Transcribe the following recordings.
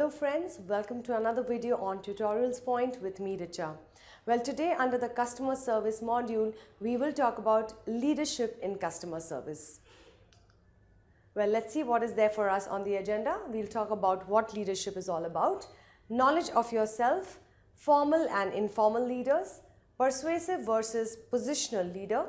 Hello friends, welcome to another video on Tutorials Point with me, Richa. Well, today under the customer service module, we will talk about leadership in customer service. Well, let's see what is there for us on the agenda. We'll talk about what leadership is all about, knowledge of yourself, formal and informal leaders, persuasive versus positional leader,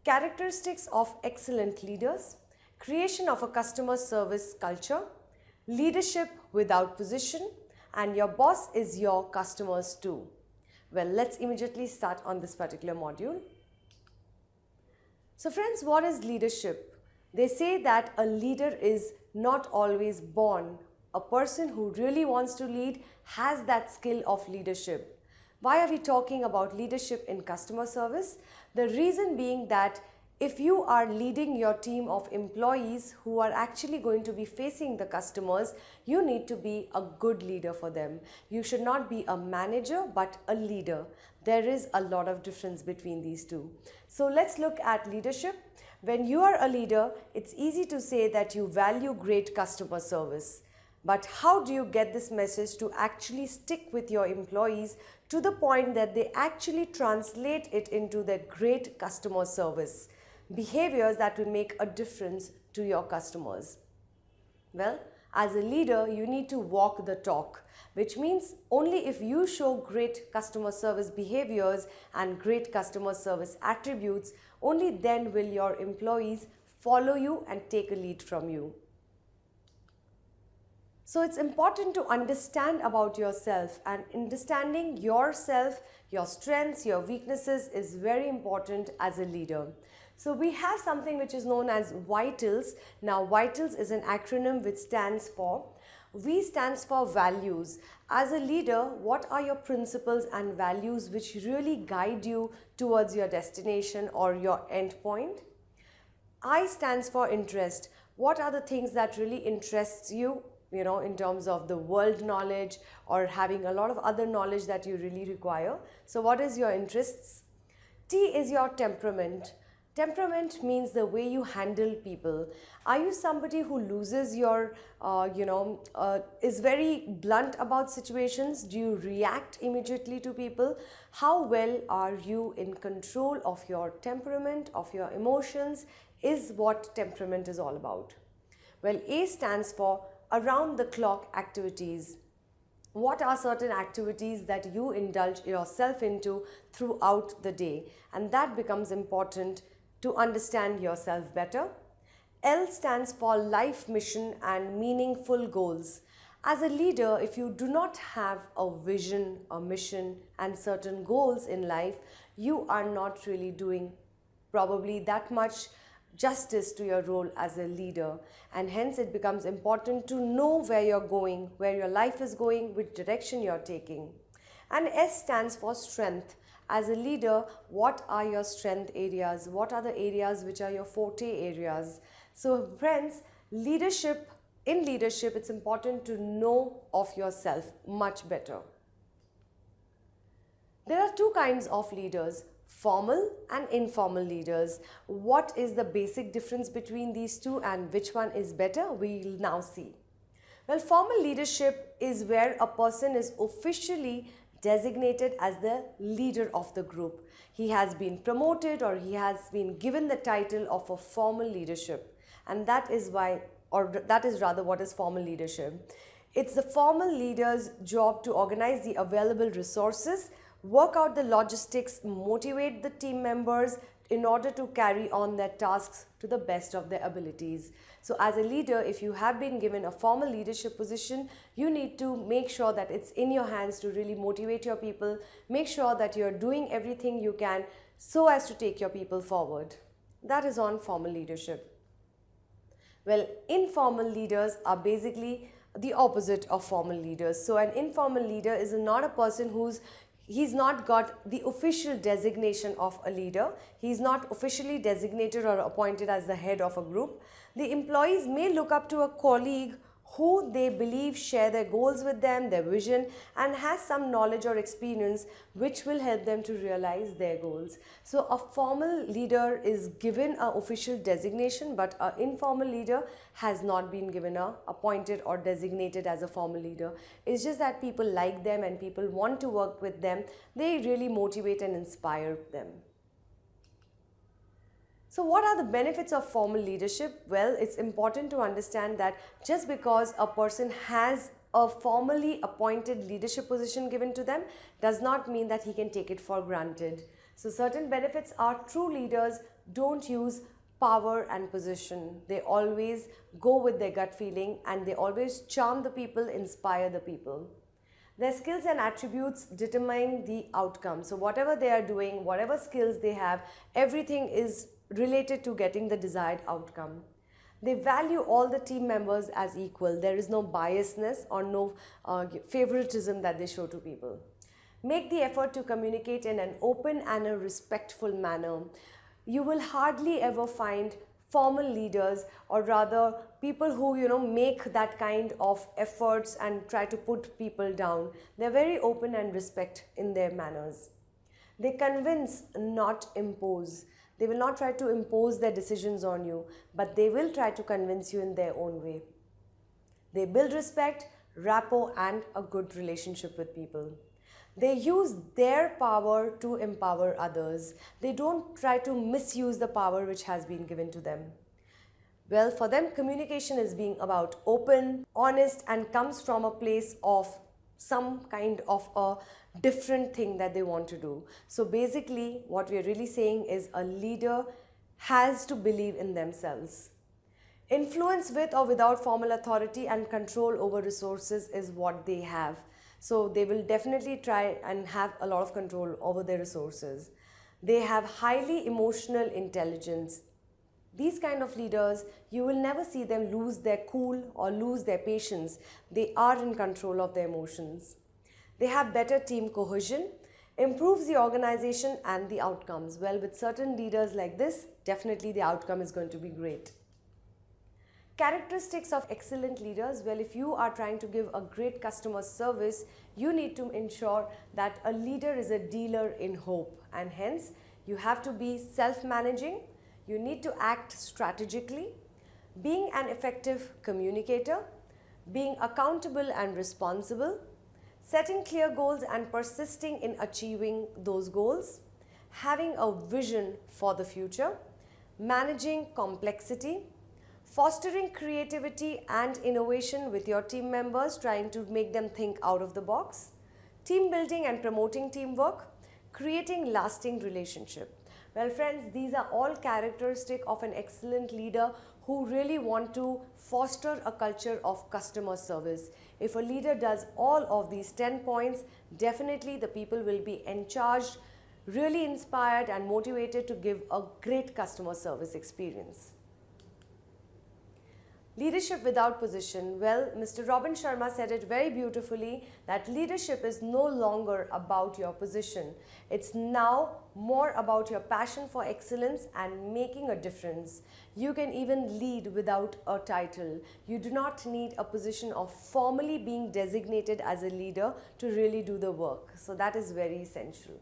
characteristics of excellent leaders, creation of a customer service culture, leadership without position, and your boss is your customers too. Well, let's immediately start on this particular module. So friends, what is leadership? They say that a leader is not always born. A person who really wants to lead has that skill of leadership. Why are we talking about leadership in customer service? The reason being that if you are leading your team of employees who are actually going to be facing the customers, you need to be a good leader for them. You should not be a manager but a leader. There is a lot of difference between these two. So let's look at leadership. When you are a leader, it's easy to say that you value great customer service. But how do you get this message to actually stick with your employees to the point that they actually translate it into their great customer service? Behaviors that will make a difference to your customers. Well, as a leader, you need to walk the talk, which means only if you show great customer service behaviors and great customer service attributes, only then will your employees follow you and take a lead from you. So it's important to understand about yourself, and understanding yourself, your strengths, your weaknesses is very important as a leader. So we have something which is known as VITALS. Now VITALS is an acronym which stands for, V stands for values. As a leader, what are your principles and values which really guide you towards your destination or your end point? I stands for interest. What are the things that really interests you? In terms of the world knowledge or having a lot of other knowledge that you really require. So what is your interests? T is your temperament. Temperament means the way you handle people. Are you somebody who loses your, is very blunt about situations? Do you react immediately to people? How well are you in control of your temperament, of your emotions, is what temperament is all about. Well, A stands for around the clock activities. What are certain activities that you indulge yourself into throughout the day? And that becomes important to understand yourself better. L stands for life mission and meaningful goals. As a leader, if you do not have a vision, a mission and certain goals in life, you are not really doing probably that much justice to your role as a leader, and hence it becomes important to know where you're going, where your life is going, which direction you're taking. And S stands for strength. As a leader, what are your strength areas? What are the areas which are your forte areas? So friends, in leadership, it's important to know of yourself much better. There are two kinds of leaders, formal and informal leaders. What is the basic difference between these two and which one is better? We'll now see. Well, formal leadership is where a person is officially designated as the leader of the group. He has been promoted or he has been given the title of a formal leadership, and that is rather what is formal leadership. It's the formal leader's job to organize the available resources, work out the logistics, motivate the team members in order to carry on their tasks to the best of their abilities. So as a leader, if you have been given a formal leadership position, you need to make sure that it's in your hands to really motivate your people, make sure that you're doing everything you can so as to take your people forward. That is on formal leadership. Well, informal leaders are basically the opposite of formal leaders. So an informal leader is not a person he's not got the official designation of a leader. He's not officially designated or appointed as the head of a group. The employees may look up to a colleague who they believe share their goals with them, their vision, and has some knowledge or experience which will help them to realize their goals. So a formal leader is given an official designation, but an informal leader has not been given a appointed or designated as a formal leader. It's just that people like them and people want to work with them. They really motivate and inspire them. So what are the benefits of formal leadership? Well, it's important to understand that just because a person has a formally appointed leadership position given to them does not mean that he can take it for granted. So certain benefits are true leaders don't use power and position. They always go with their gut feeling and they always charm the people, inspire the people. Their skills and attributes determine the outcome. So whatever they are doing, whatever skills they have, everything is related to getting the desired outcome. They value all the team members as equal. There is no biasness or no favoritism that they show to people. Make the effort to communicate in an open and a respectful manner. You will hardly ever find formal leaders, or rather people who make that kind of efforts and try to put people down. They're very open and respect in their manners. They convince, not impose. They will not try to impose their decisions on you, but they will try to convince you in their own way. They build respect, rapport, and a good relationship with people. They use their power to empower others. They don't try to misuse the power which has been given to them. Well, for them, communication is being about open, honest, and comes from a place of some kind of a different thing that they want to do. So basically what we are really saying is a leader has to believe in themselves. Influence with or without formal authority and control over resources is what they have. So they will definitely try and have a lot of control over their resources. They have highly emotional intelligence. These kind of leaders, you will never see them lose their cool or lose their patience. They are in control of their emotions. They have better team cohesion, improves the organization and the outcomes. Well, with certain leaders like this, definitely the outcome is going to be great. Characteristics of excellent leaders. Well, if you are trying to give a great customer service, you need to ensure that a leader is a dealer in hope, and hence you have to be self-managing. You need to act strategically, being an effective communicator, being accountable and responsible, setting clear goals and persisting in achieving those goals, having a vision for the future, managing complexity, fostering creativity and innovation with your team members, trying to make them think out of the box, team building and promoting teamwork, creating lasting relationship. Well friends, these are all characteristics of an excellent leader who really want to foster a culture of customer service. If a leader does all of these 10 points, definitely the people will be encharged, really inspired and motivated to give a great customer service experience. Leadership without position. Well, Mr. Robin Sharma said it very beautifully that leadership is no longer about your position. It's now more about your passion for excellence and making a difference. You can even lead without a title. You do not need a position of formally being designated as a leader to really do the work. So that is very essential.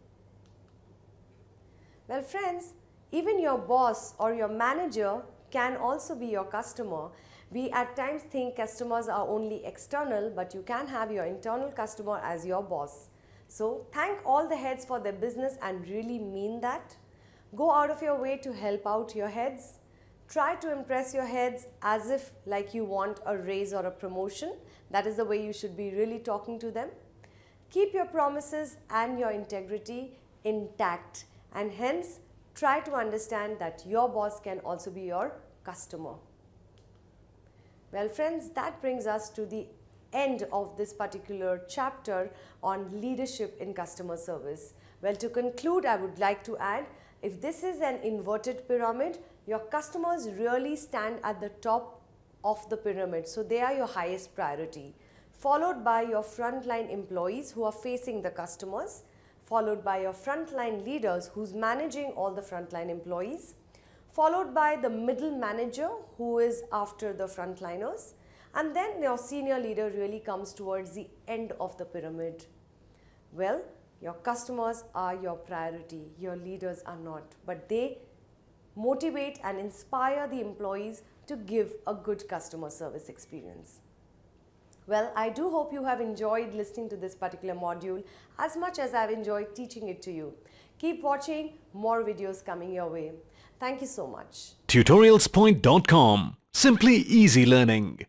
Well friends, even your boss or your manager can also be your customer. We at times think customers are only external, but you can have your internal customer as your boss. So thank all the heads for their business and really mean that. Go out of your way to help out your heads. Try to impress your heads as if like you want a raise or a promotion. That is the way you should be really talking to them. Keep your promises and your integrity intact, and hence try to understand that your boss can also be your customer. Well friends, that brings us to the end of this particular chapter on leadership in customer service. Well, to conclude, I would like to add, if this is an inverted pyramid, your customers really stand at the top of the pyramid. So they are your highest priority, followed by your frontline employees who are facing the customers, followed by your frontline leaders who's managing all the frontline employees, followed by the middle manager who is after the frontliners. And then your senior leader really comes towards the end of the pyramid. Well, your customers are your priority, your leaders are not, but they motivate and inspire the employees to give a good customer service experience. Well, I do hope you have enjoyed listening to this particular module as much as I've enjoyed teaching it to you. Keep watching, more videos coming your way. Thank you so much. Tutorialspoint.com. Simply easy learning.